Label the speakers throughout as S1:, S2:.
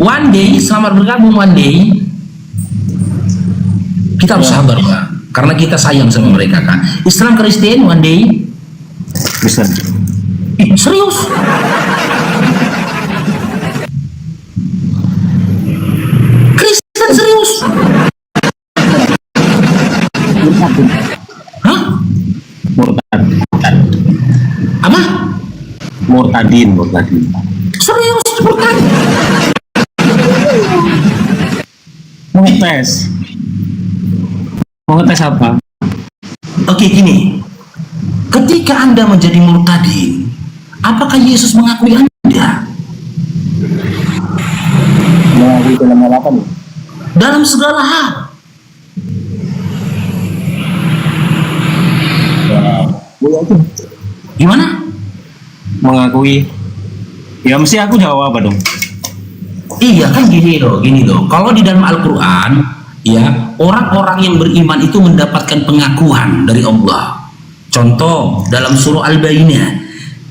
S1: One day, selamat bergabung one day. Kita harus sabar, Pak. Karena kita sayang sama mereka, kan. Islam Kristen one day.
S2: Kristen.
S1: Serius? Kristen serius? Hah?
S2: Murtad.
S1: Apa?
S2: Murtadin.
S1: Serius? Bukan?
S2: Mau ngetes apa?
S1: Oke, gini. Ketika Anda menjadi murtadin, apakah Yesus mengakui Anda?
S2: Mengakui dalam hal apa nih?
S1: Dalam segala hal. Gimana?
S2: Mengakui. Ya mesti aku jawab apa dong?
S1: Iya kan gini loh. Kalau di dalam Al-Quran, ya, orang-orang yang beriman itu mendapatkan pengakuan dari Allah. Contoh dalam surah Al-Bayyinah,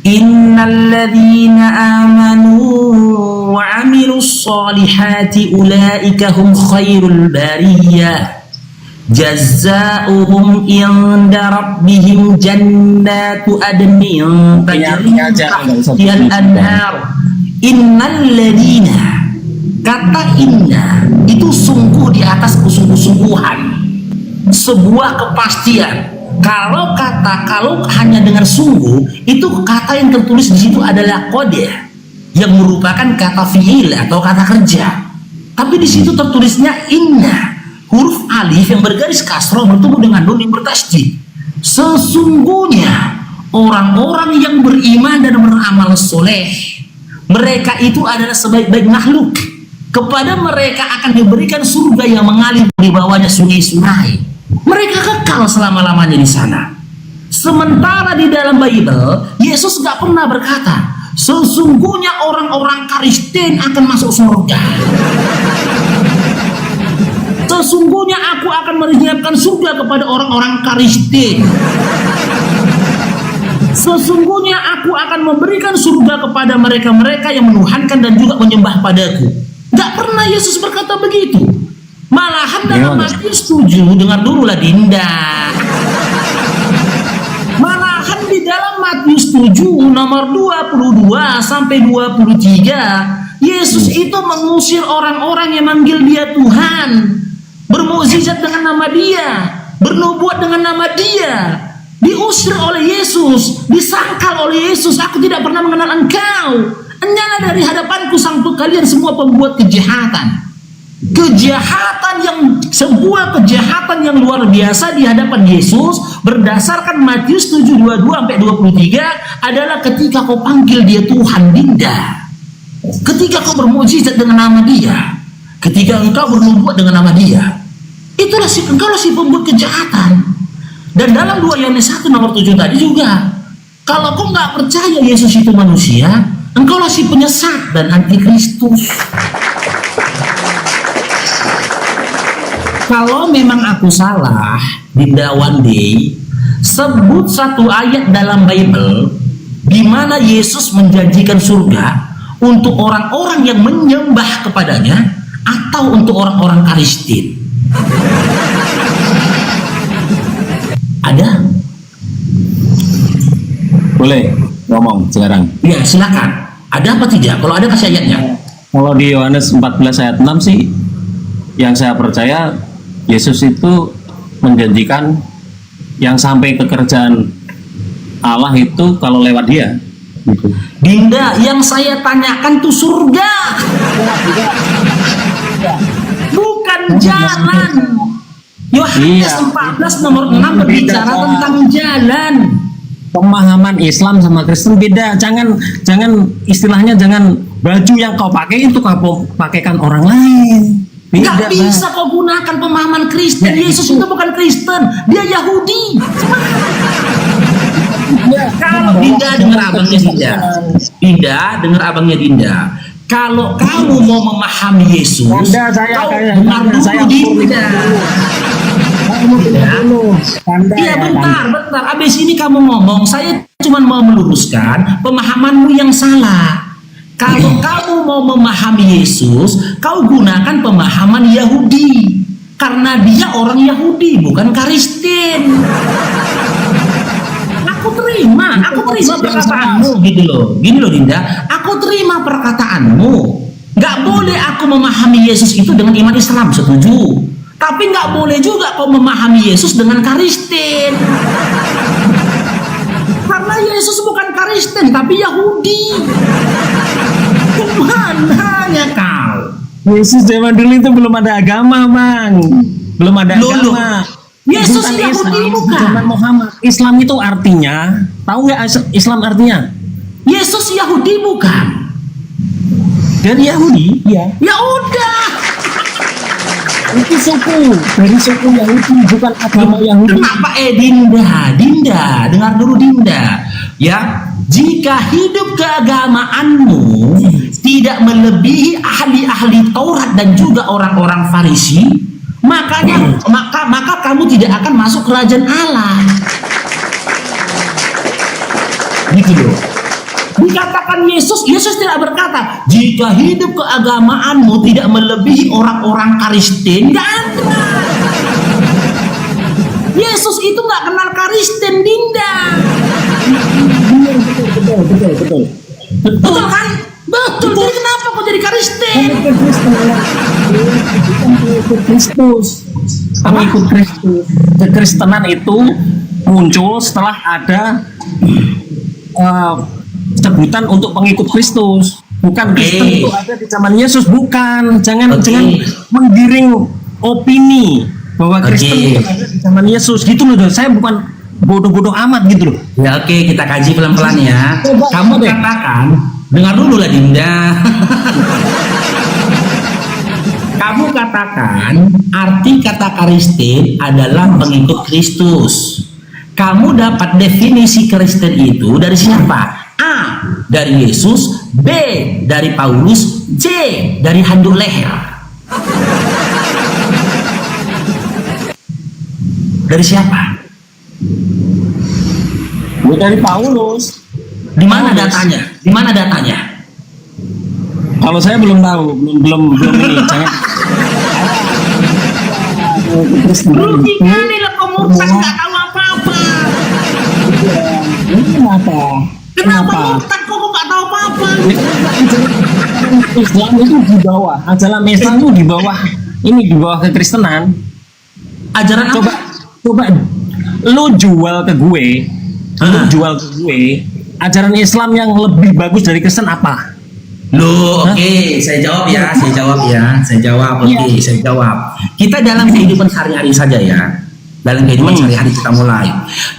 S1: innalladzina amanu wa amilus solihati ulaika hum khairul bariyah jazaohum inda rabbihim jannatu adnin tajri min tahtihal anhar. Innalladzina, kata inna itu sungguh di atas kesungguh-sungguhan, sebuah kepastian. Kalau hanya dengan sungguh, itu kata yang tertulis di situ adalah qad, yang merupakan kata fi'il atau kata kerja. Tapi di situ tertulisnya inna, huruf alif yang bergaris kasroh bertemu dengan nun yang bertasydid. Sesungguhnya orang-orang yang beriman dan beramal soleh, mereka itu adalah sebaik-baik makhluk. Kepada mereka akan diberikan surga yang mengalir di bawahnya sungai-sungai. Mereka kekal selama-lamanya di sana. Sementara di dalam Bible, Yesus gak pernah berkata, sesungguhnya orang-orang Kristen akan masuk surga. Sesungguhnya aku akan menyiapkan surga kepada orang-orang Kristen. Sesungguhnya aku akan memberikan surga kepada mereka-mereka yang menuhankan dan juga menyembah padaku. Gak pernah Yesus berkata begitu. Malahan dalam Matius 7, dengar dulu lah Dinda. Malahan di dalam Matius 7 nomor 22 sampai 23, Yesus itu mengusir orang-orang yang manggil dia Tuhan, bermukjizat dengan nama dia, bernubuat dengan nama dia. Diusir oleh Yesus, disangkal oleh Yesus, aku tidak pernah mengenal engkau. Enyala dari hadapanku sanggup kalian semua pembuat kejahatan. Sebuah kejahatan yang luar biasa di hadapan Yesus berdasarkan Matius 7:22 sampai 23 adalah ketika kau panggil dia Tuhan, Dinda. Ketika kau bermukjizat dengan nama dia, ketika engkau bernubuat dengan nama dia, itulah engkau si pembuat kejahatan. Dan dalam 2 Yohanes 1 nomor 7 tadi juga, kalau kau nggak percaya Yesus itu manusia, engkaulah si penyesat dan antikristus. Kalau memang aku salah, Dinda one day, sebut satu ayat dalam Bible di mana Yesus menjanjikan surga untuk orang-orang yang menyembah kepadanya atau untuk orang-orang Kristen. Ada?
S2: Boleh ngomong sekarang?
S1: Ya, silakan. Ada apa tidak? Kalau ada kasih ayatnya.
S2: Kalau di Yohanes 14 ayat 6 sih, yang saya percaya Yesus itu menjanjikan yang sampai ke kerjaan Allah itu kalau lewat dia. Gitu.
S1: Dinda, yang saya tanyakan tuh surga, bukan jalan. Yohanes 14 nomor 6 berbicara tentang jalan.
S2: Pemahaman Islam sama Kristen beda. Jangan istilahnya jangan baju yang kau pakai itu kau pakaikan orang lain.
S1: Nggak bisa kau gunakan pemahaman Kristen. Yesus itu bukan Kristen, dia Yahudi. Kalau Dinda dengar abangnya dengar abangnya Dinda. Kalau kamu mau memahami Yesus, kau dengar dulu Dinda. Iya bentar. Abis ini kamu ngomong, saya cuma mau meluruskan pemahamanmu yang salah. Kalau kamu mau memahami Yesus, kau gunakan pemahaman Yahudi. Karena dia orang Yahudi, bukan Kristen. Aku terima perkataanmu gitu loh. Gini loh Dinda, aku terima perkataanmu. Gak boleh aku memahami Yesus itu dengan iman Islam, setuju. Tapi gak boleh juga kau memahami Yesus dengan Kristen. Karena Yesus bukan Kristen, tapi Yahudi. Kumananya kau?
S2: Yesus zaman dulu itu belum ada agama, Bang. Belum ada
S1: Loh.
S2: agama.
S1: Yesus
S2: Bukan
S1: Yahudi
S2: Islam,
S1: bukan?
S2: zaman Muhammad. Islam itu artinya, tahu nggak Islam artinya?
S1: Yesus Yahudi bukan?
S2: Dari Yahudi, ya.
S1: Ya udah.
S2: Itu suku, dari suku Yahudi, bukan agama Yahudi.
S1: Kenapa Dinda, dengar dulu Dinda. Ya, jika hidup keagamaanmu tidak melebihi ahli-ahli Taurat dan juga orang-orang Farisi, maka kamu tidak akan masuk kerajaan Allah. Gitu loh. Dikatakan Yesus tidak berkata jika hidup keagamaanmu tidak melebihi orang-orang Kristen, nggak ada. Yesus itu nggak kenal Kristen, Dinda. Betul kan? Betul. Jadi kenapa kok jadi Kristen?
S2: Pengikut Kristus. Kekristenan itu muncul setelah ada sebutan untuk pengikut Kristus. Bukan Kristen itu ada di zaman Yesus, bukan. Jangan menggiring opini bahwa Kristen itu ada di zaman Yesus gitu loh. Saya bukan bodoh-bodoh amat gitu loh.
S1: Ya oke, kita kaji pelan-pelan ya. Kamu katakan, dengar dulu lah Dinda. Kamu katakan arti kata Kristen adalah pengikut Kristus. Kamu dapat definisi Kristen itu dari siapa? A. Dari Yesus, B. dari Paulus, C. dari handuk leher. Dari siapa?
S2: Dari Paulus.
S1: Di mana datanya? Di mana datanya?
S2: Kalau saya belum tahu, belum ini. Jangan.
S1: Rugi kali lah komunitas nggak tahu apa-apa.
S2: Kenapa?
S1: Kenapa murtad kok nggak tahu apa-apa?
S2: Islam itu di bawah, ajaran Islam itu di bawah. Ini di bawah kekristenan.
S1: Ajaran
S2: Coba lu jual ke gue, ajaran Islam yang lebih bagus dari Kristen apa?
S1: Loh, oke, saya jawab. Kita dalam kehidupan sehari-hari saja ya. Dalam kehidupan sehari-hari kita mulai.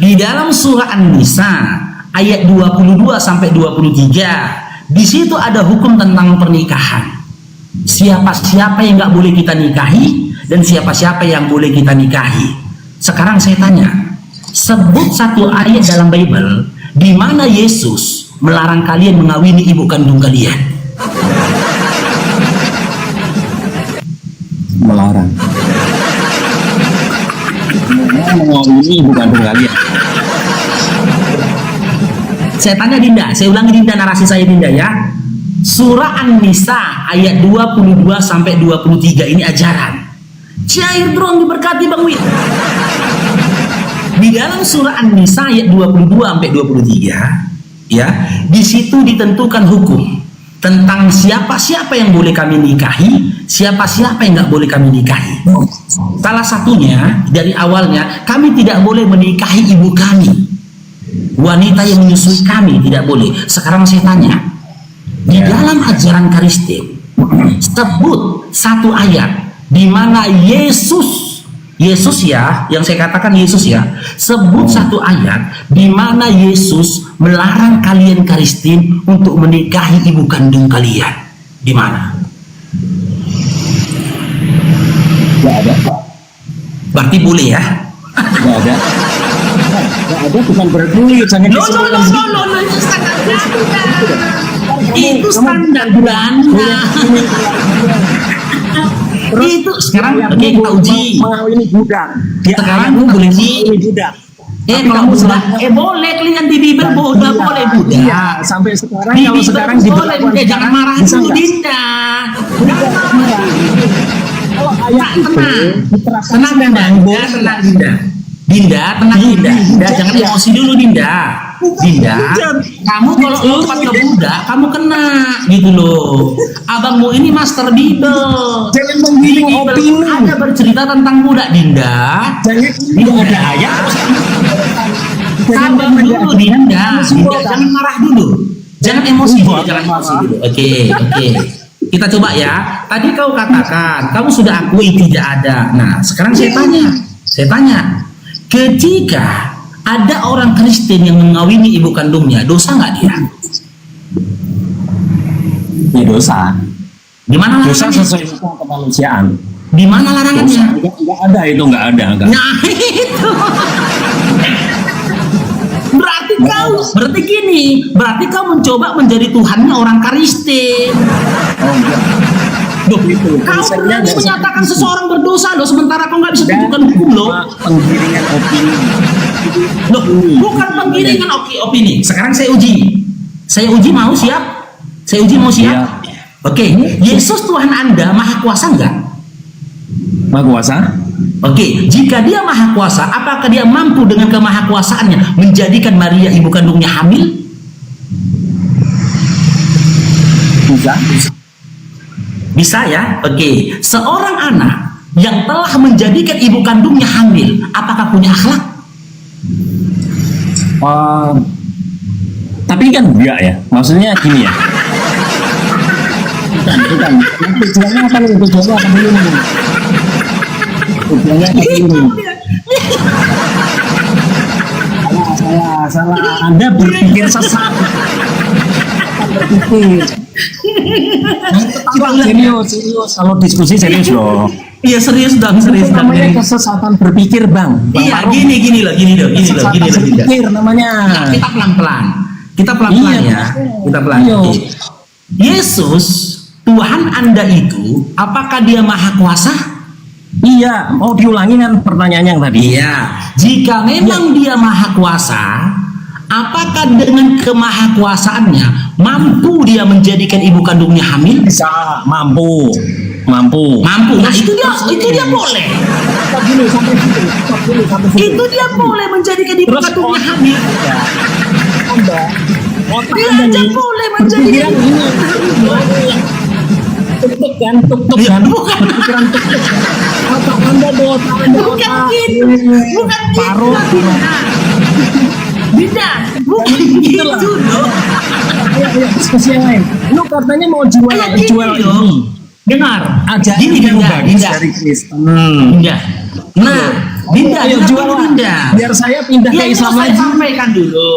S1: Di dalam surah An-Nisa ayat 22 sampai 23, di situ ada hukum tentang pernikahan. Siapa-siapa yang nggak boleh kita nikahi dan siapa-siapa yang boleh kita nikahi. Sekarang saya tanya, sebut satu ayat dalam Bible di mana Yesus melarang kalian mengawini ibu kandung kalian.
S2: Melarang. Mengawini ibu kandung kalian.
S1: Saya tanya Dinda, saya ulangi Dinda narasi saya Dinda ya. Surah An-Nisa ayat 22 sampai 23 ini ajaran. Cair drone diberkati Bang Wid. Di dalam surah An-Nisa ayat 22 sampai 23 ya, di situ ditentukan hukum tentang siapa-siapa yang boleh kami nikahi, siapa-siapa yang nggak boleh kami nikahi. Salah satunya dari awalnya kami tidak boleh menikahi ibu kami. Wanita yang menyusui kami tidak boleh. Sekarang saya tanya, di dalam ajaran Kristen sebut satu ayat di mana Yesus ya, yang saya katakan Yesus ya, sebut satu ayat di mana Yesus melarang kalian Kristen untuk menikahi ibu kandung kalian. Di mana?
S2: Gak ada.
S1: Berarti boleh ya?
S2: Gak ada. Gak ada, bukan berarti jangan disebutkan.
S1: Itu standar Belanda. Itu sekarang oke, kita uji.
S2: Mengawini budak.
S1: Sekarang boleh uji.
S2: Budak.
S1: Kalau Buddha, boleh kalian di Bible Buddha, boleh Buddha.
S2: Iya, sampai sekarang
S1: Di
S2: kalau
S1: Bible
S2: sekarang
S1: boleh, jangan marah
S2: bisa
S1: dulu
S2: nggak?
S1: Dinda.
S2: Kalau ayat itu
S1: Tenang Dinda, tenang Dinda. Dinda, tenang Dinda. Dinda, jangan emosi dulu Dinda. Dinda, kamu kalau lompat ke Buddha, kamu kena gitu loh. Abangmu ini master Bible.
S2: Jangan menggiring
S1: Bible
S2: opini.
S1: ada bercerita tentang Buddha Dinda.
S2: Jangan
S1: Dinda, ya. Sabar dulu Dinda. Dinda, jangan marah dulu. Jangan emosi dulu, jangan emosi dulu. Oke. Kita coba ya. Tadi kau katakan, kamu sudah akui tidak ada. Nah, sekarang saya tanya. Ketika ada orang Kristen yang mengawini ibu kandungnya, dosa nggak dia?
S2: ya dosa.
S1: Di mana
S2: Dosa
S1: larangannya?
S2: sesuai hukum kemanusiaan.
S1: Di mana larangannya?
S2: Enggak ada itu, enggak ada.
S1: Nah itu. Berarti kau mencoba menjadi Tuhannya orang Kristen.
S2: Oh enggak. Itu
S1: Kau berani menyatakan seseorang berdosa loh, sementara kau nggak bisa tunjukkan hukum loh.
S2: Penggiringan opini.
S1: Loh, bukan penggiringan opini. Sekarang saya uji. Mau siap? Saya uji mau siap?
S2: Iya.
S1: Oke, Yesus Tuhan Anda maha kuasa enggak?
S2: Maha kuasa?
S1: Oke, jika dia maha kuasa, apakah dia mampu dengan kemahakuasaannya menjadikan Maria ibu kandungnya hamil? Bisa ya? Oke, seorang anak yang telah menjadikan ibu kandungnya hamil, apakah punya akhlak?
S2: Tapi kan enggak ya, maksudnya gini ya. Bukan. Tujuannya apa nih? Tujuannya apa dulu nih? Tujuannya apa dulu? Salah. Anda berpikir sesat. Berpikir. Serius. Kalau diskusi serius loh.
S1: Iya serius dong.
S2: Namanya kesesatan berpikir bang.
S1: Iya gini loh.
S2: Berpikir namanya.
S1: Nah, kita pelan-pelan
S2: Iya.
S1: ya. Yesus Tuhan Anda itu apakah dia maha kuasa?
S2: Iya, mau diulangi kan pertanyaannya yang tadi?
S1: Iya. Jika memang dia maha kuasa, apakah dengan kemahakuasaannya mampu dia menjadikan ibu kandungnya hamil?
S2: Bisa, mampu.
S1: Nah, itu dia boleh.
S2: Stop dulu sampai situ.
S1: Itu dia boleh menjadikan ibu kandungnya hamil. Dia aja boleh menjadikan
S2: tuk kan pikiran tuk otak Anda
S1: bukan gitu
S2: paruh
S1: Dinda, bukan gitu loh.
S2: Ayo diskusi yang lain. Lu katanya mau jual ini.
S1: Dengar
S2: Aja
S1: gini Dinda.
S2: dari Kristen.
S1: Dinda. Nah, Dinda,
S2: ayo jual
S1: Dinda.
S2: Biar saya pindah ke Islam lagi.
S1: Sampaikan dulu.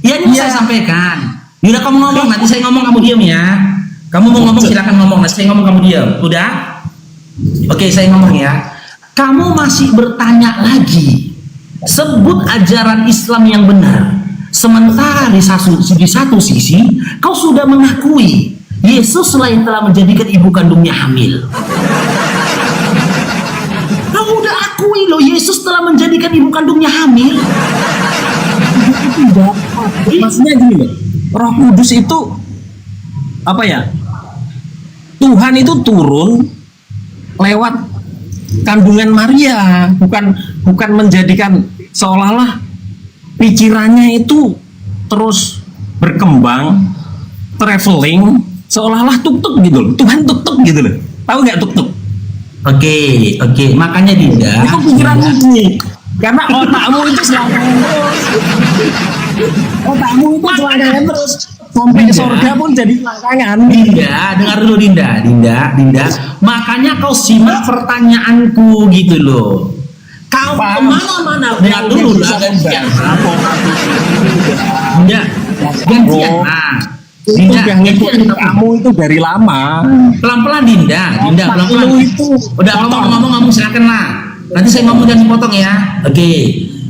S1: Ya ini saya sampaikan. Yaudah kamu ngomong, nanti saya ngomong kamu diam ya. Kamu mau ngomong silakan ngomong, nanti saya ngomong kamu diam. Udah? Oke, saya ngomong ya. Kamu masih bertanya lagi. Sebut ajaran Islam yang benar. Sementara di satu sisi kau sudah mengakui Yesus selain telah menjadikan ibu kandungnya hamil. Kau udah akui loh Yesus telah menjadikan ibu kandungnya hamil.
S2: Maksudnya gini loh, Roh Kudus itu apa ya? Tuhan itu turun lewat kandungan Maria, bukan menjadikan seolah-olah pikirannya itu terus berkembang, traveling, seolah-olah tuk-tuk gitu loh. Tuhan tuk-tuk gitu loh. Tahu nggak tuk-tuk?
S1: Oke, makanya Dinda.
S2: Itu pikiranmu nih. Karena otakmu itu selangkangan terus. Otakmu itu selangkangan terus. Sampai surga pun jadi selangkangan.
S1: Dinda, dengar dulu Dinda. Makanya kau simak pertanyaanku gitu loh. Kau kemana-mana. Dengar dulu lah. Gantian. Dinda, gantian.
S2: Dinda, ngikutin kamu itu dari lama.
S1: Pelan-pelan Dinda, pelan-pelan. Udah ngomong silakan lah. Nanti saya ngomong jangan dipotong ya. Oke.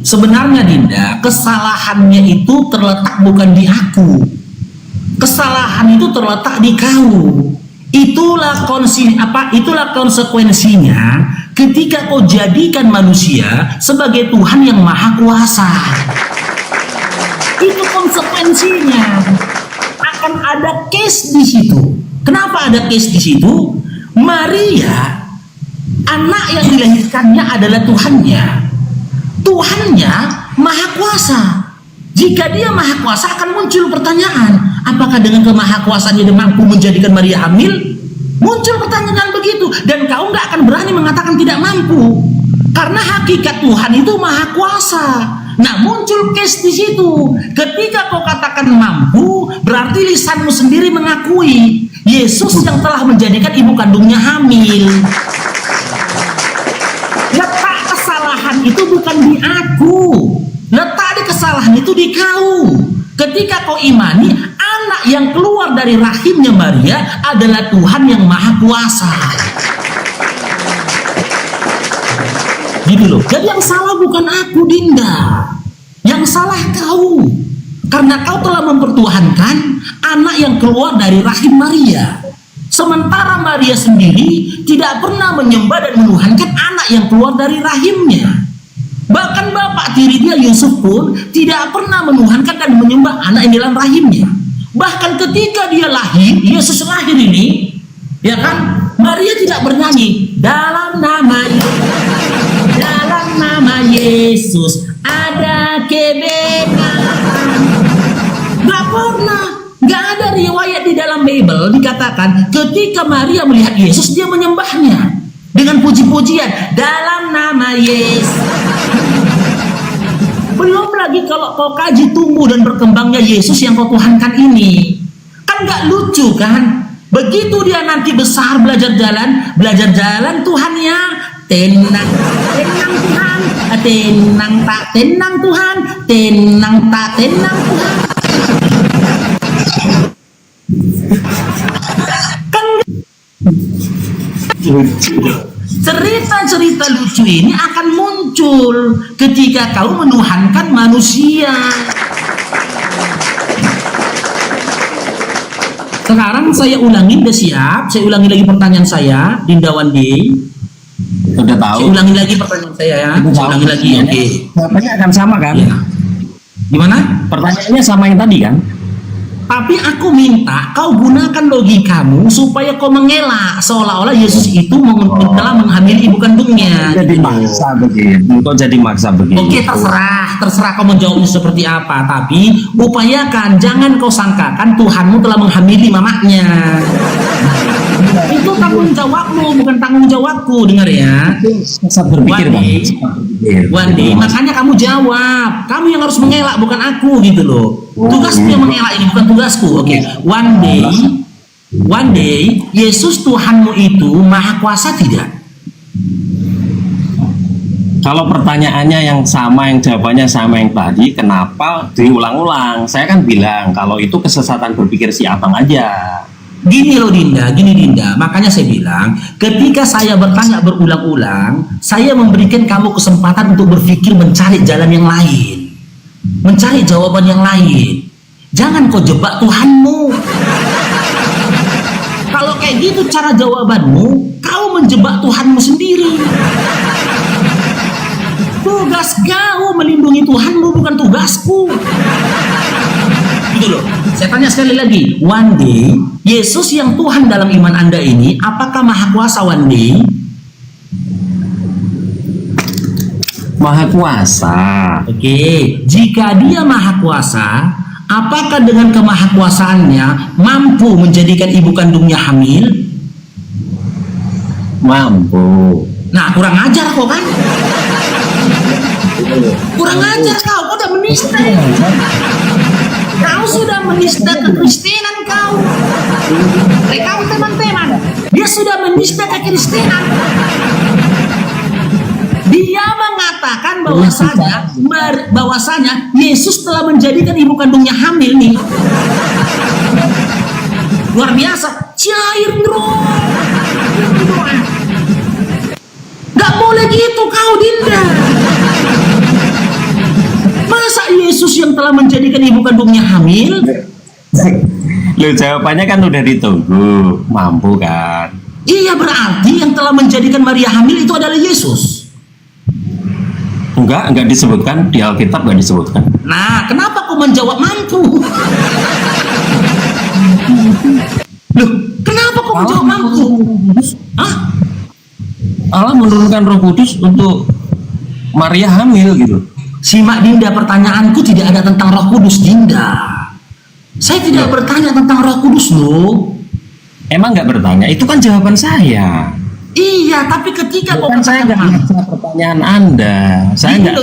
S1: Sebenarnya Dinda, kesalahannya itu terletak bukan di aku. Kesalahan itu terletak di kau. Itulah konsekuensinya ketika kau jadikan manusia sebagai Tuhan yang maha kuasa. Itu konsekuensinya. Akan ada case di situ. Kenapa ada case di situ? Maria, anak yang dilahirkannya adalah Tuhannya. Tuhannya maha kuasa. Jika dia maha kuasa, akan muncul pertanyaan, apakah dengan kemahakuasaannya dia mampu menjadikan Maria hamil? Muncul pertanyaan begitu, dan kau nggak akan berani mengatakan tidak mampu, karena hakikat Tuhan itu maha kuasa. Nah, muncul case di situ. Ketika kau katakan mampu, berarti lisanmu sendiri mengakui Yesus yang telah menjadikan ibu kandungnya hamil. Letak kesalahan itu bukan di aku. Letak di kesalahan itu di kau. Ketika kau imani anak yang keluar dari rahimnya Maria adalah Tuhan yang maha kuasa. Gitu loh. Jadi yang salah bukan aku, Dinda. Yang salah kau. Karena kau telah mempertuhankan anak yang keluar dari rahim Maria. Sementara Maria sendiri tidak pernah menyembah dan menuhankan anak yang keluar dari rahimnya. Bahkan bapak tiri dia Yusuf pun tidak pernah menuhankan dan menyembah anak yang di dalam rahimnya. Bahkan ketika dia lahir, Yesus lahir ini, ya kan, Maria tidak bernyanyi dalam nama Yesus ada kebenaran. Gak pernah, gak ada riwayat di dalam Bible dikatakan ketika Maria melihat Yesus dia menyembahnya dengan puji-pujian dalam nama Yesus. Belum lagi kalau kau kaji tumbuh dan berkembangnya Yesus yang kau tuhankan ini, kan gak lucu kan? Begitu dia nanti besar belajar jalan Tuhannya tenang Tuhan, tenang tak tenang Tuhan, tenang tak tenang Tuhan. Kan cerita-cerita lucu ini akan muncul ketika kau menuhankan manusia. Sekarang saya ulangi, udah siap? Saya ulangi lagi pertanyaan saya, Dinda Wandi.
S2: Udah tahu.
S1: Saya ulangi lagi pertanyaan saya ya. Saya ulangi lagi, oke.
S2: Jawabannya akan sama kan?
S1: Ya. Gimana?
S2: Pertanyaannya sama yang tadi kan?
S1: Tapi aku minta kau gunakan logikamu supaya kau mengelak seolah-olah Yesus itu telah menghamili ibu kandungnya.
S2: Jadi maksa begitu. Kok jadi maksa begitu?
S1: Oke, terserah kau menjawabnya seperti apa. Tapi upayakan jangan kau sangkakan Tuhanmu telah menghamili mamanya. Itu tanggung jawabmu, bukan tanggung jawabku. Dengar ya.
S2: Sesat berpikir kan?
S1: Wandi, makanya kamu jawab. Kamu yang harus mengelak, bukan aku gitu loh. Tugasku yang mengelak ini, bukan tugasku. Oke. One day, Yesus Tuhanmu itu maha kuasa tidak?
S2: Kalau pertanyaannya yang sama, yang jawabannya sama yang tadi, kenapa diulang-ulang? Saya kan bilang kalau itu kesesatan berpikir si abang aja.
S1: Gini loh Dinda, makanya saya bilang ketika saya bertanya berulang-ulang, saya memberikan kamu kesempatan untuk berpikir mencari jalan yang lain, mencari jawaban yang lain. Jangan kau jebak Tuhanmu. Kalau kayak gitu cara jawabanmu, kau menjebak Tuhanmu sendiri. Tugas kau melindungi Tuhanmu, bukan tugasku. Gitu loh. Saya tanya sekali lagi, one day Yesus yang Tuhan dalam iman Anda ini apakah maha kuasa one day?
S2: Maha kuasa.
S1: Oke, jika dia maha kuasa, apakah dengan kemahakuasaannya mampu menjadikan ibu kandungnya hamil?
S2: Mampu.
S1: Nah, kurang ajar kok kan? Kurang ajar kau udah menista. Kau sudah menista kekristenan kau. Kau teman-teman, dia sudah menista kekristenan. Dia mengatakan bahwasanya Yesus telah menjadikan ibu kandungnya hamil nih. Luar biasa, cair bro. Gak boleh gitu kau Dinda. Masa Yesus yang telah menjadikan ibu kandungnya hamil?
S2: Loh, jawabannya kan udah ditunggu. Mampu kan?
S1: Iya, berarti yang telah menjadikan Maria hamil itu adalah Yesus.
S2: Enggak disebutkan di Alkitab, enggak disebutkan.
S1: Nah, kenapa kau menjawab mampu? Loh, kenapa kau menjawab mampu? Hah?
S2: Allah menurunkan Roh Kudus untuk Maria hamil gitu.
S1: Simak Dinda, pertanyaanku tidak ada tentang Roh Kudus, Dinda. Saya tidak bertanya tentang Roh Kudus loh.
S2: Emang nggak bertanya? Itu kan jawaban saya.
S1: Iya, tapi ketika kau
S2: Bukan saya nggak baca pertanyaan Anda. Saya nggak.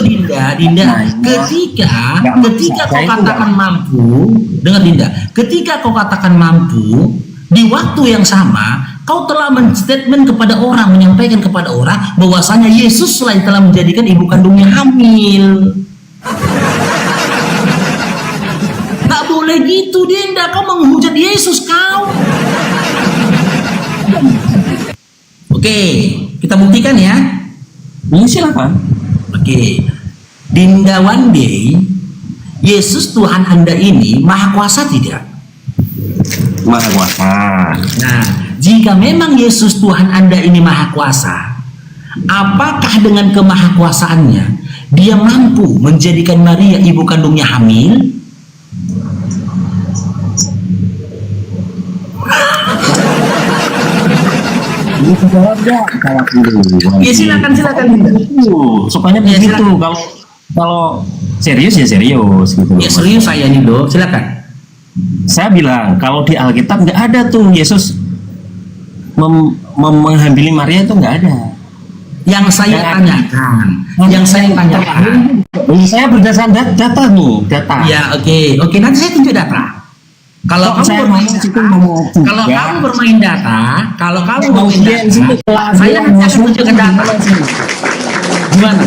S1: Dinda, ketika kau katakan mampu, dengar Dinda, ketika kau katakan mampu, di waktu yang sama, kau telah menstatement kepada orang, menyampaikan kepada orang bahwasanya Yesus selain telah menjadikan ibu kandungnya hamil. Tak boleh gitu, Dinda. Kau menghujat Yesus, kau. Oke, kita buktikan ya.
S2: Ya, silakan.
S1: Oke, Dinda, one day Yesus Tuhan Anda ini maha kuasa tidak?
S2: Maha kuasa.
S1: Nah, jika memang Yesus Tuhan Anda ini maha kuasa, apakah dengan kemahakuasaannya Dia mampu menjadikan Maria ibu kandungnya hamil?
S2: Jawab dulu.
S1: Ya, silakan.
S2: Sukanya begitu. Kalau serius ya serius gitu.
S1: Ya serius saya nih, Dok. Silakan.
S2: Saya bilang kalau di Alkitab nggak ada tuh Yesus menghamili Maria, itu nggak ada.
S1: Yang saya tanyakan,
S2: Saya berdasarkan data nih, data.
S1: Ya, oke. Nanti saya tunjuk data. Kalau kamu bermain data, saya nanti akan tunjukkan data. Gimana?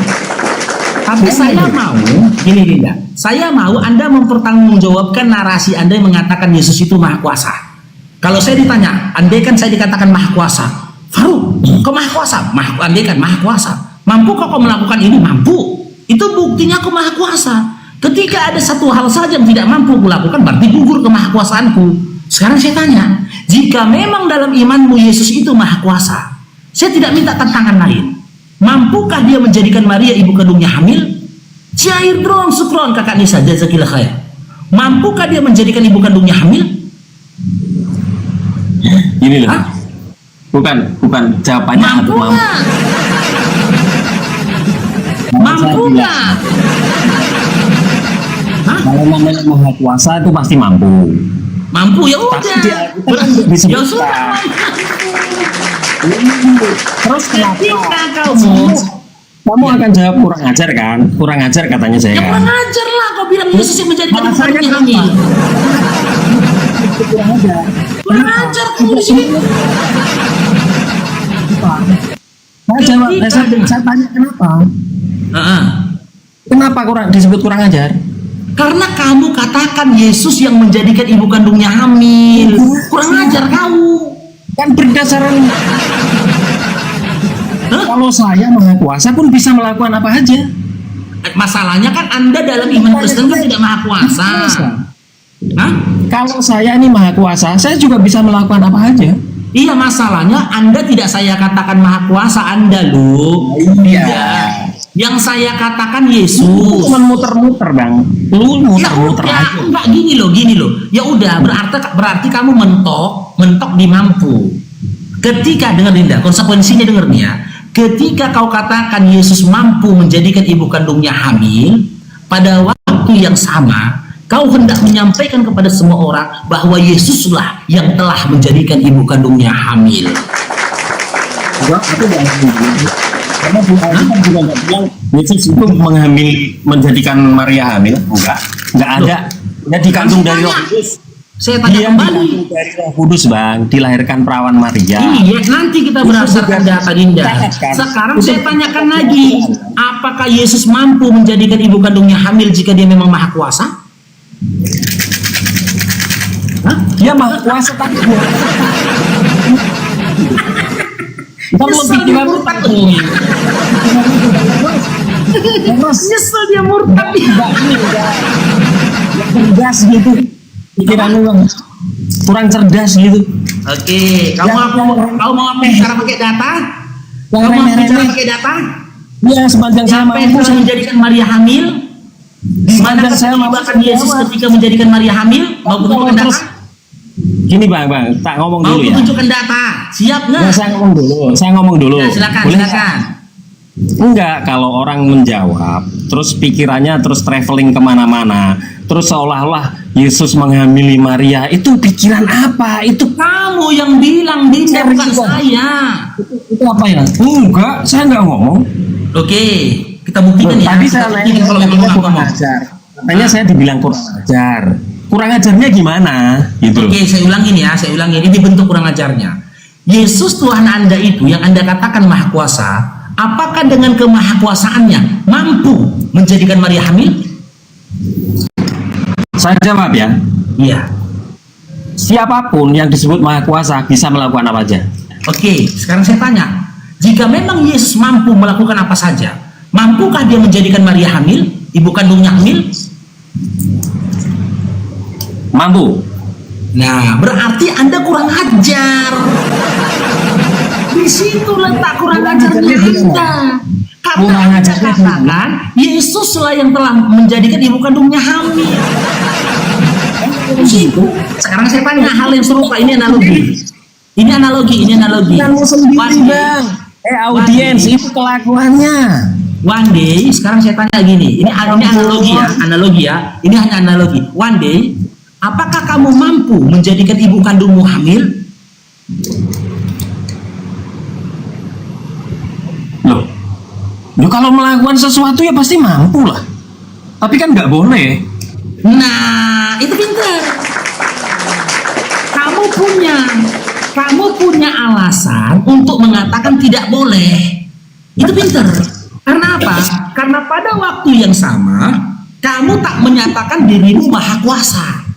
S1: Tapi saya mau, gini Dinda, saya mau Anda mempertanggungjawabkan narasi Anda yang mengatakan Yesus itu maha kuasa. Kalau saya ditanya, andai kan saya dikatakan maha kuasa, Faruk, kau maha kuasa? Andai kan maha kuasa, mampu kau melakukan ini? Mampu. Itu buktinya kau maha kuasa. Ketika ada satu hal saja yang tidak mampu kulakukan, berarti gugur kemahakuasaanku. Sekarang saya tanya, jika memang dalam imanmu Yesus itu maha kuasa, saya tidak minta tantangan lain. Mampukah Dia menjadikan Maria ibu kandungnya hamil? Cair dong, sukron kakak Nisa, jazakillah khair. Mampukah Dia menjadikan ibu kandungnya hamil?
S2: Ini loh. Bukan jawabannya.
S1: Mampu nggak? Mampu nggak?
S2: Kalau namanya maha kuasa itu pasti mampu.
S1: Mampu, ya udah. Ya sudah.
S2: Terus kenapa kamu
S1: Ya.
S2: akan jawab kurang ajar kan? Kurang ajar katanya saya.
S1: Ya kurang ajar lah, kau bilang Yesus yang menjadikan ibu kandungnya hamil. Kurang ajar kamu di sini.
S2: Saya tanya kenapa? Kenapa disebut kurang ajar?
S1: Karena kamu katakan Yesus yang menjadikan ibu kandungnya hamil. Kurang ajar kau.
S2: Kan berdasarkan kalau saya maha kuasa pun bisa melakukan apa aja.
S1: Masalahnya kan Anda dalam iman Kristen kan tidak maha kuasa. Hah?
S2: Kalau saya ini maha kuasa, saya juga bisa melakukan apa aja.
S1: Iya, masalahnya Anda tidak saya katakan maha kuasa Anda loh.
S2: Iya.
S1: Yang saya katakan Yesus.
S2: Cuma muter-muter bang. Lu muter-muter
S1: ya,
S2: aja.
S1: Enggak gini loh. Ya udah, berarti kamu mentok di mampu. Ketika, dengar Dinda, konsekuensinya dengar nih ya. Ketika kau katakan Yesus mampu menjadikan ibu kandungnya hamil, pada waktu yang sama kau hendak menyampaikan kepada semua orang bahwa Yesuslah yang telah menjadikan ibu kandungnya hamil.
S2: Karena Tuhan kan juga nggak bilang Yesus itu menjadikan Maria hamil, nggak ada. Dia dikandung dari Roh Kudus.
S1: Saya tanya kembali.
S2: Dikandung dari Roh Kudus bang, dilahirkan perawan Maria.
S1: Iya, nanti kita berdasarkan data Dinda. Sekarang saya tanyakan lagi, apakah Yesus mampu menjadikan ibu kandungnya hamil jika Dia memang maha kuasa? Hah?
S2: Dia maha kuasa tapi
S1: Nyesel dia murtad tuh. Nyesel dia murtad.
S2: Cerdas gitu. Pikiran lu kurang cerdas gitu.
S1: Oke, kamu mau apa bicara pakai data? Kamu mau bicara pakai data?
S2: Ya, sepanjang saya
S1: Siapa yang
S2: mampu,
S1: telah
S2: saya
S1: menjadikan Maria hamil? Di mana
S2: Sepanjang saya mampu,
S1: keterlibatan Yesus ketika menjadikan Maria hamil? Mau tunjukkan data?
S2: Gini bang, tak ngomong
S1: Mau
S2: dulu ya.
S1: tunjukkan data? Siap nggak?
S2: Ya, saya ngomong dulu.
S1: Ya, silakan,
S2: Boleh?
S1: silakan.
S2: Enggak, kalau orang menjawab, terus pikirannya terus traveling kemana-mana, terus seolah-olah Yesus menghamili Maria, itu pikiran apa? Itu
S1: Kamu yang bilang, Dinda, bukan saya.
S2: itu apa ya? Enggak, saya enggak ngomong.
S1: Oke, kita buktikan ya.
S2: Tadi
S1: Kita
S2: saya
S1: buktikan kalau
S2: nanya,
S1: memang aku
S2: kurang
S1: ngomong.
S2: ajar. Katanya saya dibilang kurang ajar. Kurang ajarnya gimana? Gitu loh.
S1: Oke, saya ulangin ya, saya ulangin. Ini bentuk kurang ajarnya. Yesus Tuhan Anda itu yang Anda katakan maha kuasa, apakah dengan kemahakuasaannya mampu menjadikan Maria hamil?
S2: Saya jawab ya.
S1: Iya.
S2: Siapapun yang disebut maha kuasa bisa melakukan apa aja.
S1: Oke, sekarang saya tanya. Jika memang Yesus mampu melakukan apa saja, mampukah dia menjadikan Maria hamil? Ibu kandungnya hamil?
S2: Mampu.
S1: Nah, berarti Anda kurang ajar. Di situ letak kurang ajarnya Anda. Karena
S2: Kurang
S1: Anda
S2: ajarnya
S1: katakan Yesus lah yang telah menjadikan ibu kandungnya hamil. Sekarang saya tanya hal yang serupa, ini analogi. Ini analogi. One day,
S2: Audiens itu kelakuannya.
S1: one day, sekarang saya tanya gini. Ini analogi ya. Ini hanya analogi. One day, apakah kamu mampu menjadikan ibu kandungmu hamil?
S2: Loh, ya kalau melakukan sesuatu ya pasti mampu lah. Tapi kan nggak boleh.
S1: Nah, itu pintar. Kamu punya alasan untuk mengatakan tidak boleh. Itu pintar. Karena apa? Karena pada waktu yang sama, kamu tak menyatakan dirimu maha kuasa.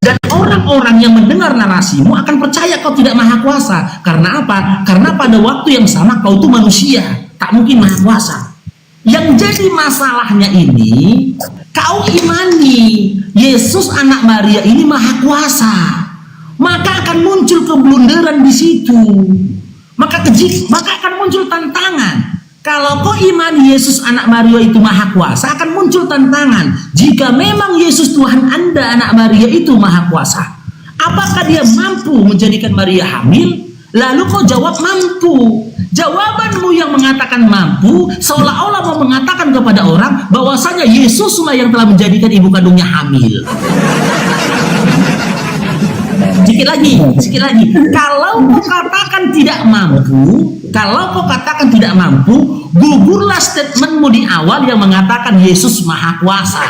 S1: Dan orang-orang yang mendengar narasimu akan percaya kau tidak maha kuasa. Karena apa? Karena pada waktu yang sama kau itu manusia, tak mungkin maha kuasa. Yang jadi masalahnya ini, kau imani Yesus anak Maria ini maha kuasa, maka akan muncul keblunderan di situ. Maka akan muncul tantangan. Kalau kau imani Yesus anak Maria itu maha kuasa, akan muncul tantangan. Jika memang Yesus Tuhan Anda anak Maria itu maha kuasa, apakah dia mampu menjadikan Maria hamil? Lalu kau jawab mampu. Jawabanmu yang mengatakan mampu seolah-olah mau mengatakan kepada orang bahwasanya Yesuslah yang telah menjadikan ibu kandungnya hamil. Sedikit lagi. Kalau kau katakan tidak mampu, gugurlah statementmu di awal yang mengatakan Yesus maha kuasa.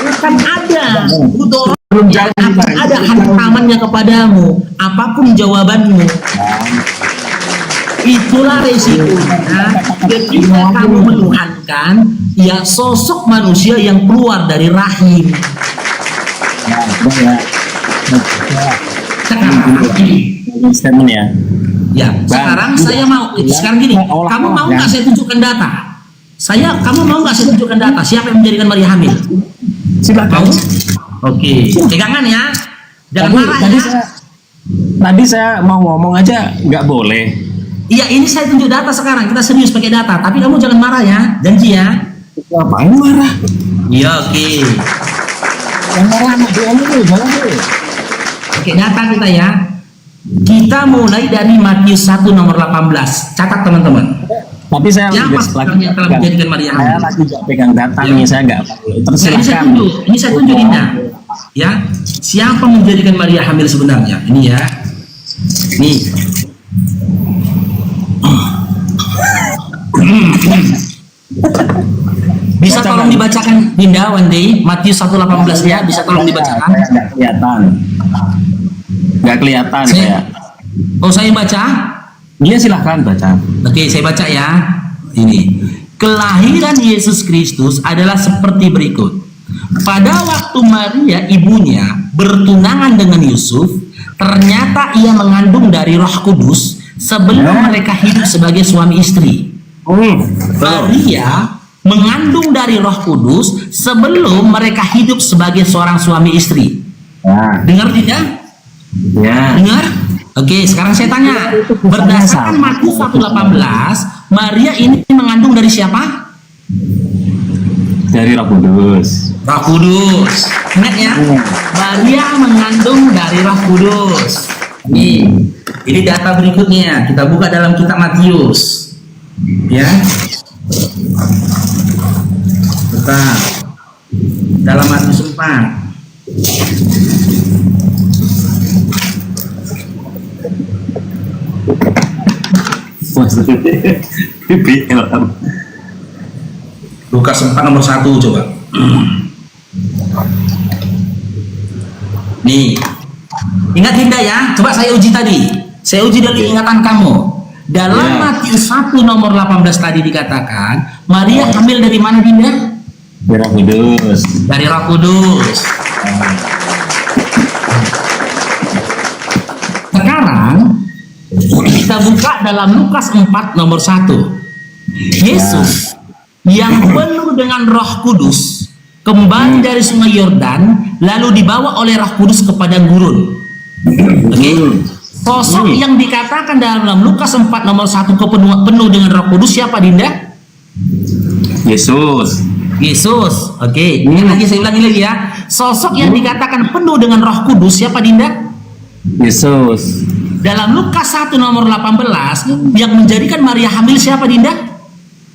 S1: Akan ada ada hantamannya kepadamu, apapun jawabanmu. Itulah resikonya ketika kamu menuhankan ya sosok manusia yang keluar dari rahim.
S2: Statement ya.
S1: Ya, sekarang gini, kamu mau nggak saya tunjukkan data? Kamu mau nggak saya tunjukkan data? Siapa yang menjadikan Maria hamil?
S2: Silakan.
S1: Oke, pegangan ya. Jangan marah ya.
S2: Tadi saya mau ngomong aja nggak boleh.
S1: Iya, ini saya tunjuk data sekarang. Kita serius pakai data. Tapi kamu jangan marah ya, janji ya.
S2: Ngapain marah?
S1: Iya, oke.
S2: Yang marah anak dia dulu, jangan dulu.
S1: Oke, data kita ya. Kita mulai dari Matius 1 nomor 18. Catat teman-teman.
S2: Tapi saya
S1: Siapa sekarang yang telah menjadikan Maria hamil?
S2: Saya lagi nggak pegang data nih, saya nggak. Tersilakan.
S1: Ini saya tunjuk Dinda. Ya, siapa menjadikan Maria hamil sebenarnya? Ini ya. Nih. Bisa tolong dibacakan Dinda one day Matius 1:18 ya, bisa tolong dibacakan.
S2: Nggak kelihatan. Nggak kelihatan saya.
S1: Oh, saya baca?
S2: Iya, silahkan baca.
S1: Oke, saya baca ya. Ini. Kelahiran Yesus Kristus adalah seperti berikut. Pada waktu Maria ibunya bertunangan dengan Yusuf, ternyata ia mengandung dari Roh Kudus sebelum mereka hidup sebagai suami istri. Maria mengandung dari Roh Kudus sebelum mereka hidup sebagai seorang suami istri.
S2: Ya.
S1: Dengar tidak?
S2: Ya.
S1: Dengar? Oke, sekarang saya tanya. Berdasarkan Matius 1:18, Maria ini mengandung dari siapa?
S2: Dari Roh Kudus.
S1: Roh Kudus. Ingat ya? Maria mengandung dari Roh Kudus. Ini data berikutnya. Kita buka dalam kitab Matius. Ya. Buka. Dalam Matius 4. Lukas 4 nomor 1 coba. Nih. Ingat Dinda ya, coba saya uji tadi. Saya uji dari ingatan kamu. Dalam Matius 1 nomor 18 tadi dikatakan, Maria hamil dari mana Dinda?
S2: Dari Roh Kudus.
S1: Dari Roh Kudus. Sekarang kita buka dalam Lukas 4 nomor 1. Yesus yang penuh dengan Roh Kudus kembali dari Sungai Yordan lalu dibawa oleh Roh Kudus ke padang gurun. Oke. Sosok yang dikatakan dalam Lukas 4 nomor 1 penuh dengan Roh Kudus siapa Dinda?
S2: Yesus.
S1: Yesus. Oke. Ini lagi saya ulangi lagi ya. Sosok yang dikatakan penuh dengan Roh Kudus siapa Dinda?
S2: Yesus.
S1: Dalam Lukas 1 nomor 18 yang menjadikan Maria hamil siapa Dinda?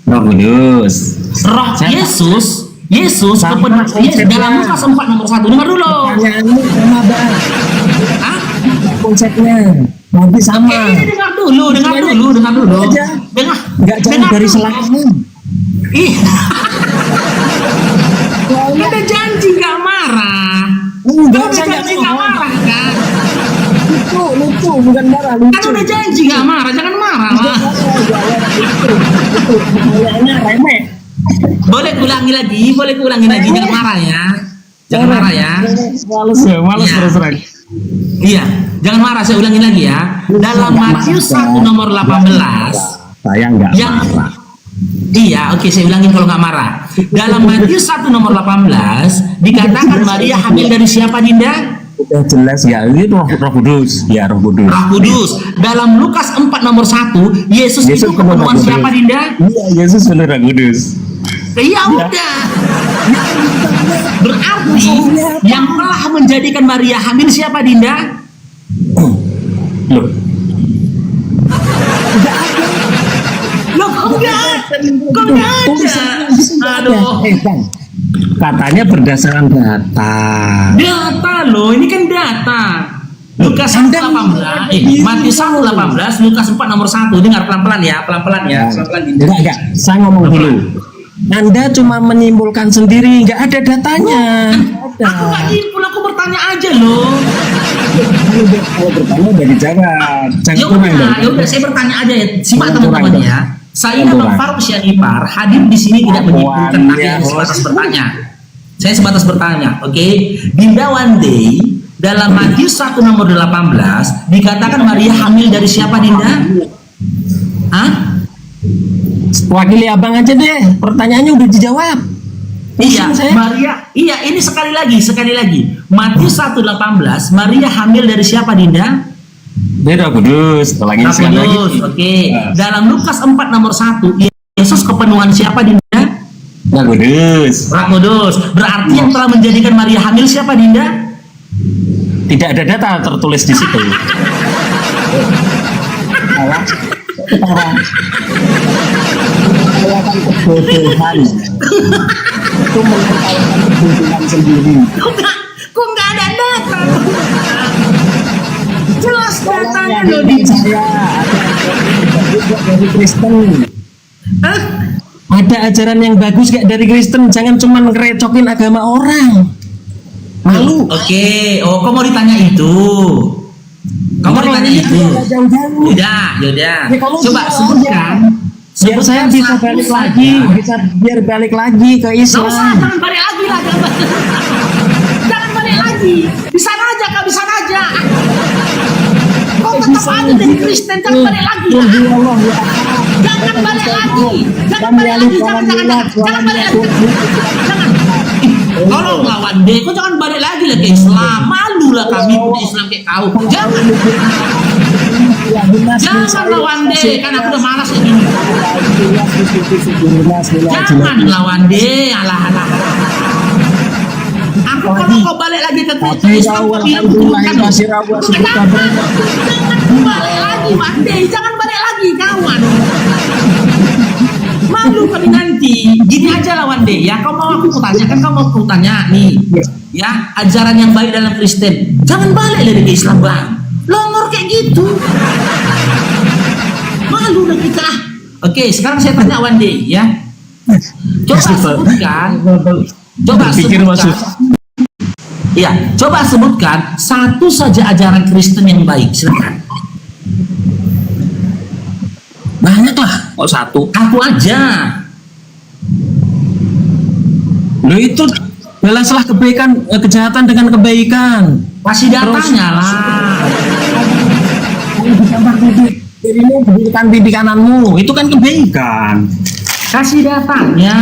S2: Roh Kudus.
S1: Roh Yesus. Yesus kepenuhan dalam Lukas 4 nomor 1. Dengar dulu.
S2: Pertanyaanmu sama Bang.
S1: Hah?
S2: Konsepnya nanti sama.
S1: Ini dengar dulu. Dengar.
S2: Nggak jauh dari selama.
S1: Iya. Ada janji nggak marah.
S2: Enggak,
S1: Ada janji nggak marah kan?
S2: Lucu, bukan marah, lucu.
S1: Kan udah janji nggak marah, jangan marah lah.
S2: Kayaknya remeh.
S1: Boleh kulangi lagi, jangan marah ya. Jangan marah ya.
S2: Males
S1: Iya.
S2: terus terang.
S1: Iya, jangan marah, saya ulangi lagi ya. Dalam Matius 1 nomor 18
S2: Saya nggak
S1: yang
S2: marah.
S1: Iya, oke, saya ulangin kalau nggak marah. Dalam Matius 1 nomor 18 dikatakan Maria hamil dari siapa Dinda?
S2: Udah jelas ya, ini Roh Kudus. Ya, Roh Kudus.
S1: Roh Kudus. Dalam Lukas 4 nomor 1 Yesus itu kepenuhan siapa Dinda?
S2: Iya, Yesus benar Roh Kudus.
S1: Ya udah. Berarti yang telah menjadikan Maria hamil siapa Dinda?
S2: Loh,
S1: Loh, kok nggak ada? Aduh.
S2: Bang, katanya berdasarkan data.
S1: Data loh, ini kan data. Lukas 1:18, Matius 1:18, Lukas 4 nomor 1. Dengar pelan-pelan ya, pelan-pelan ya.
S2: Enggak, saya ngomong dulu. Anda cuma menyimpulkan sendiri, nggak ada datanya.
S1: Aku nggak nyimpul, aku bertanya aja loh.
S2: Kalau bertanya udah dijawab.
S1: Ya udah, saya bertanya aja ya. Simak teman-teman ya. Saya Bang Faruk Syanipar hadir di sini tidak menyimpulkan, tapi hanya sebatas bertanya. Saya sebatas bertanya, oke? Dinda one day dalam Matius 1 nomor 18 dikatakan Maria hamil dari siapa Dinda? Hah?
S2: Wakili abang aja deh, pertanyaannya udah dijawab.
S1: Iya, Maria. Iya, ini sekali lagi. Matius 1:18, Maria hamil dari siapa Dinda?
S2: Dari Roh Kudus. Lagi sekali lagi.
S1: Oke. Dalam Lukas 4 nomor 1, Yesus kepenuhan siapa Dinda?
S2: Roh Kudus.
S1: Roh Kudus. Berarti yang telah menjadikan Maria hamil siapa Dinda?
S2: Tidak ada data tertulis di situ. Ketawa. Kelihatan kebodohan. Itu mengentalkan kebodohan sendiri.
S1: Kok nggak ada data? Jelas datanya loh
S2: di
S1: di
S2: saya. Ada dari Kristen.
S1: Hah?
S2: Ada ajaran yang bagus gak dari Kristen? Jangan cuma ngerecokin agama orang. Malu.
S1: Oke. Oh, kau mau ditanya itu? Kamu mau ditanya itu? Yaudah. Coba sebutkan.
S2: Biar saya bisa balik lagi, biar balik lagi ke Islam.
S1: Jangan balik lagi lah, jangan balik lagi. Di sana aja, Kak, di sana aja. Kau tetap aja jadi Kristen, jangan balik lagi.
S2: Allah ya.
S1: Jangan balik lagi. Jangan balik lagi. Jangan balik lagi. Jangan. Tolong lawan deh. Kau jangan balik lagi lah ke Islam. Malu lah kami punya Islam kayak kau. Jangan. Jangan lawan deh. Kan aku udah malas ini. Jangan lawan deh. Alah. Aku kalau kau balik lagi ke Islam, kau bilang bukan. Jangan balik lagi, Wande. Jangan balik lagi, kawan. Malu kami nanti. Gini aja lah, Wande. Ya, kau mau aku tanya kan? Kau mau aku tanya nih. Ya, ajaran yang baik dalam Kristen. Jangan balik lagi ke Islam, bang. Longor kayak gitu. Malu lah kita. Oke, sekarang saya tanya Wande, ya. Coba sebutkan. Iya, coba sebutkan satu saja ajaran Kristen yang baik, silakan. Banyak lah, kok satu? Aku aja.
S2: Lo itu balaslah kebaikan, kejahatan dengan kebaikan.
S1: Kasih datanya lah.
S2: Dirimu berikan pipi kananmu, itu kan kebaikan.
S1: Kasih datanya.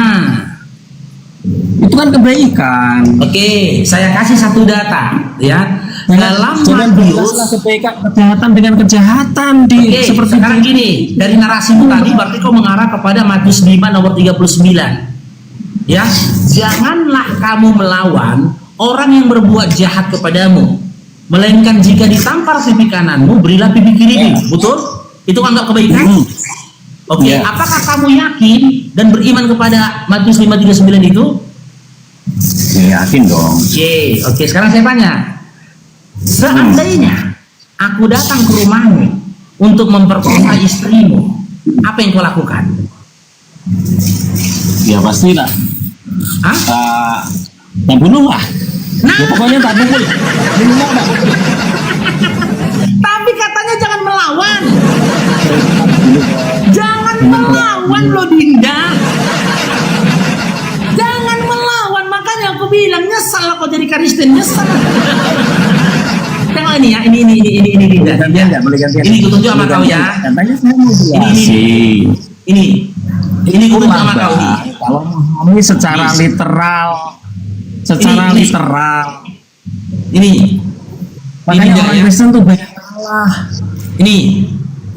S2: Itu kan kebaikan.
S1: Oke, saya kasih satu data, ya. Dalam Matius,
S2: kejahatan dengan kejahatan di seperti
S1: sekarang gini, dari narasimu tadi berarti kau mengarah kepada Matius 5 nomor 39. Ya, janganlah kamu melawan orang yang berbuat jahat kepadamu, melainkan jika ditampar pipi kananmu, berilah pipi kirimu. Betul? Itu anggap kebaikan? Oke, apakah kamu yakin dan beriman kepada Matius 5:39 itu?
S2: Ya, yakin dong.
S1: Oke, sekarang saya tanya. Seandainya aku datang ke rumahmu untuk memperkosa istrimu, apa yang kau lakukan?
S2: Ya pastilah. Tak bunuh lah.
S1: Nah,
S2: ya, pokoknya tak pukul.
S1: Tapi katanya jangan melawan. Jangan melawan loh, Dinda. Jangan melawan, makanya aku bilang nyesal kau jadi Kristen, nyesal. Tengok ini ya, ini Dinda. Ini aku tunjuk sama kau ya. Ini aku tunjuk sama kau nih.
S2: Kalau memahami secara literal, ini makanya orang Kristen tuh banyak salah. Ini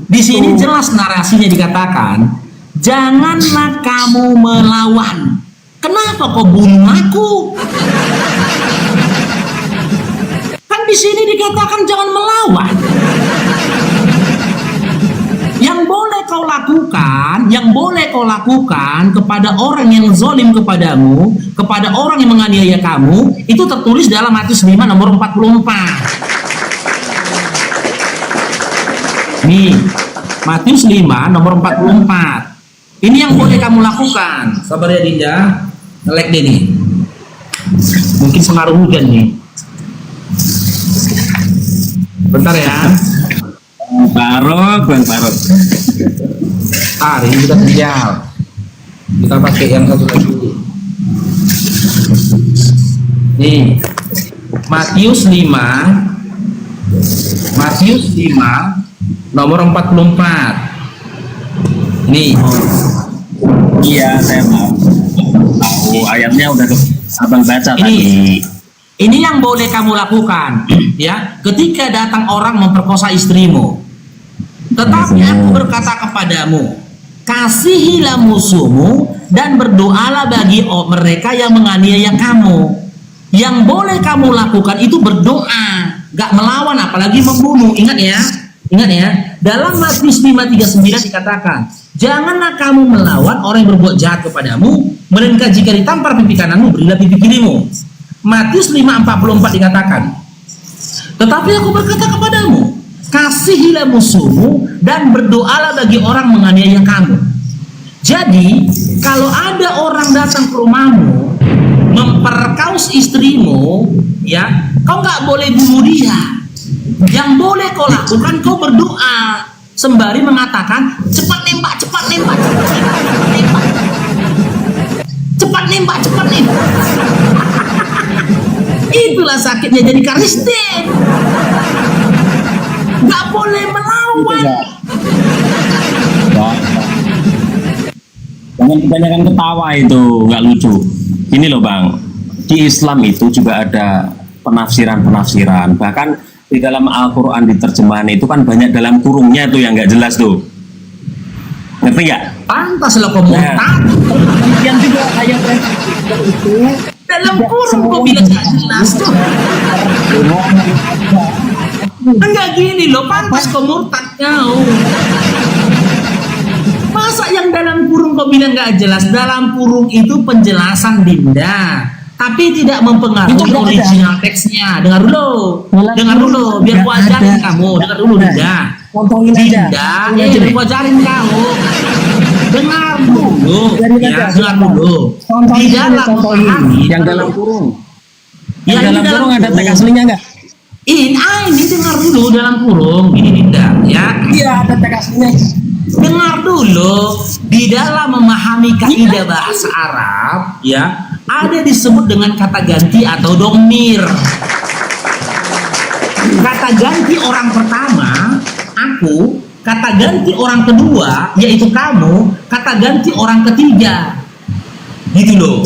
S2: di sini jelas narasinya dikatakan, janganlah kamu melawan. Kenapa kau bunuh aku? Kan di sini dikatakan jangan melawan. Yang boleh kau lakukan kepada orang yang zalim kepadamu, kepada orang yang menganiaya kamu, itu tertulis dalam Matius 5 nomor 44. Nih, Matius 5 nomor 44. Ini yang boleh kamu lakukan. Sabar ya Dinda, nge-lag deh nih. Mungkin pengaruh hujan nih. Bentar ya. Bang Barok.
S1: Ini sudah tinggal. Kita pakai yang satu lagi. Nih, Matius 5 nomor 44. Nih.
S2: Iya, saya tahu ayatnya udah abang baca tadi.
S1: Ini yang boleh kamu lakukan, ya. Ketika datang orang memperkosa istrimu, tetapi aku berkata kepadamu, kasihilah musuhmu dan berdoalah bagi mereka yang menganiaya kamu. Yang boleh kamu lakukan itu berdoa, gak melawan, apalagi membunuh. Ingat ya, dalam Matius 5:39 dikatakan, janganlah kamu melawan orang yang berbuat jahat kepadamu, melainkan jika ditampar pipi kananmu, berilah pipi kirimu. Matius 5:44 dikatakan, tetapi aku berkata kepadamu, kasihilah musuhmu dan berdoalah bagi orang menganiaya kamu. Jadi, kalau ada orang datang ke rumahmu memperkaus istrimu, ya, kau nggak boleh bunuh dia. Yang boleh kau lakukan, kau berdoa sembari mengatakan, cepat nembak. Itulah sakitnya jadi Kristen. Gak boleh melawan.
S2: Jangan kebanyakan ketawa, itu nggak lucu. Ini loh Bang, di Islam itu juga ada penafsiran-penafsiran. Bahkan di dalam Al-Quran di terjemahan itu kan banyak dalam kurungnya tuh yang nggak jelas tuh. Ngerti nggak?
S1: Pantas lo kamu
S2: Yang juga ayat itu
S1: dalam kurung kok bilang nggak jelas tuh. Enggak gini loh, pantas kau murtad kau. Masa yang dalam kurung kau bilang nggak jelas? Dalam kurung itu penjelasan Dinda, tapi tidak mempengaruhi original teksnya. Dengar dulu, biar ku ajarin kamu. Dengar dulu Dinda.
S2: Contohin aja.
S1: Dinda, ku ajarin kamu. Dengar dulu, ya, dengar dulu. Di dalam memahami
S2: yang dalam kurung.
S1: Yang
S2: Yang dalam kurung ada teks aslinya nggak?
S1: Ini dengar dulu dalam kurung, ini Dinda, ya.
S2: Iya, ada teks aslinya.
S1: Dengar dulu, di dalam memahami kaidah bahasa Arab, ya, ada disebut dengan kata ganti atau domir. Kata ganti orang pertama, aku. Kata ganti orang kedua, yaitu kamu. Kata ganti orang ketiga, gitu loh.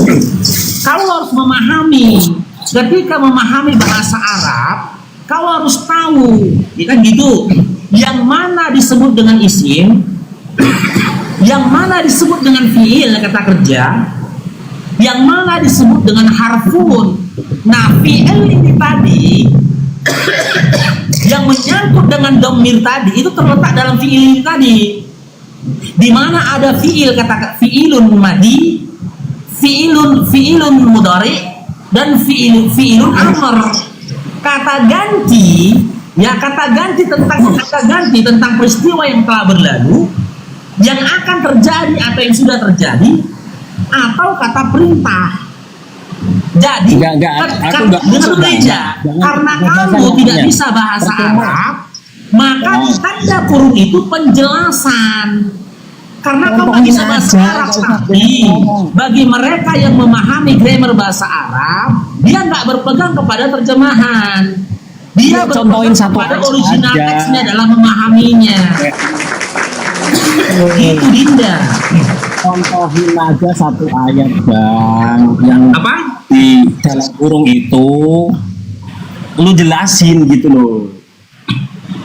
S1: Kau harus memahami. Ketika memahami bahasa Arab, kau harus tahu, ya kan gitu. Yang mana disebut dengan isim, yang mana disebut dengan fiil kata kerja, yang mana disebut dengan harfun. Nah, fiil ini tadi yang menyangkut dengan domir tadi itu terletak dalam fiil ini tadi. Di mana ada fiil kata fiilun madi, fiilun mudhari, dan fiilun amr. Kata ganti, ya kata ganti tentang peristiwa yang telah berlalu, yang akan terjadi atau yang sudah terjadi, atau kata perintah. Jadi, karena kamu tidak bisa bahasa Arab, maka di tanda kurung itu penjelasan. Karena kamu nggak bisa bahasa Arab, tapi bagi mereka yang memahami grammar bahasa Arab, dia nggak berpegang kepada terjemahan. Dia berpegang pada original teksnya dalam memahaminya. Itu Dinda.
S2: Contohin aja satu ayat Bang, yang
S1: Apa?
S2: di dalam kurung itu lu jelasin gitu loh.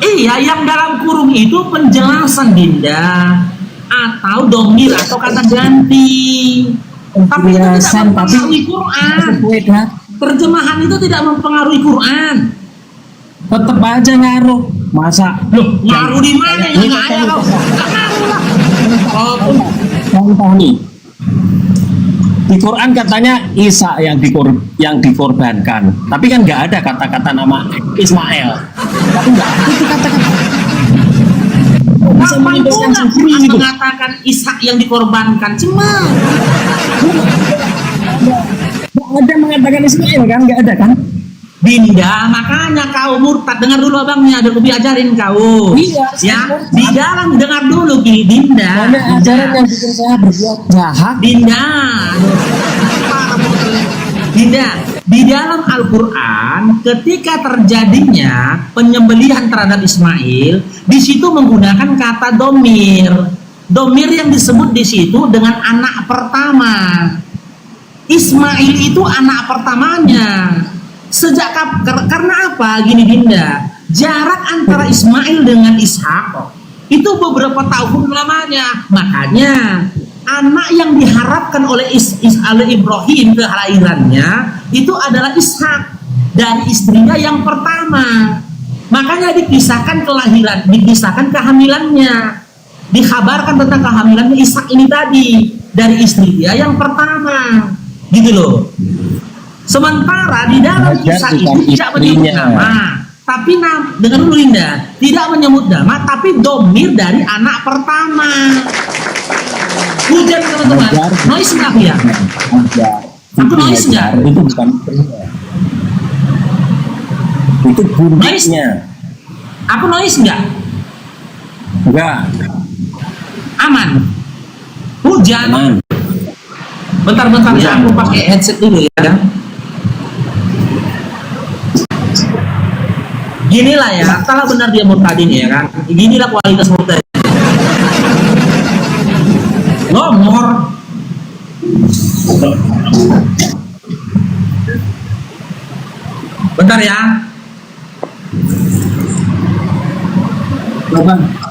S1: Iya, yang dalam kurung itu penjelasan Dinda, atau domir atau kata ganti. Tapi itu tidak mempengaruhi Quran. Terjemahan itu tidak mempengaruhi Quran.
S2: Tetap aja ngaruh. Masa
S1: Loh, ngaruh di mana? Nggak ada kau. Nggak ngaruh lah.
S2: Contoh nih, di Quran katanya Isa yang dikorbankan, tapi kan nggak ada kata-kata nama Ismail. Tapi nggak ada itu kata-kata. Bisa menjelaskan sendiri gitu.
S1: Mengatakan Ishak yang dikorbankan, cuma
S2: nggak ada mengatakan Ismail kan, nggak ada kan?
S1: Dinda, makanya kau murtad. Dengar dulu abangnya, ada lebih ajarin kau.
S2: Iya,
S1: ya. Di dalam dengar dulu gini, Dinda.
S2: Ada ajaran yang bikin saya berbuat jahat.
S1: Dinda, Dinda, di dalam Al-Quran ketika terjadinya penyembelihan terhadap Ismail, di situ menggunakan kata domir. Domir yang disebut di situ dengan anak pertama. Ismail itu anak pertamanya. Karena apa? Gini Dinda, jarak antara Ismail dengan Ishak itu beberapa tahun lamanya. Makanya anak yang diharapkan oleh Ibrahim kelahirannya itu adalah Ishak dari istrinya yang pertama. Makanya dikisahkan kehamilannya, dikabarkan tentang kehamilannya Ishak ini tadi dari istri dia yang pertama, gitu loh. Sementara di dalam kisah itu tidak menyebut nama, tapi dengan dulu Linda, tidak menyebut nama, tapi domir dari anak pertama. Hujan teman-teman, noise nggak ya? Aku noise nggak?
S2: Itu bukan itu bunyinya.
S1: Aku noise nggak?
S2: Enggak.
S1: Aman. Hujan.
S2: Aman.
S1: Bentar-bentar ya, aku pakai headset dulu ya. Ginilah ya, kalau benar dia murtadin ya kan. Ginilah kualitas murtad. Ngomor Bentar ya.
S3: Bang.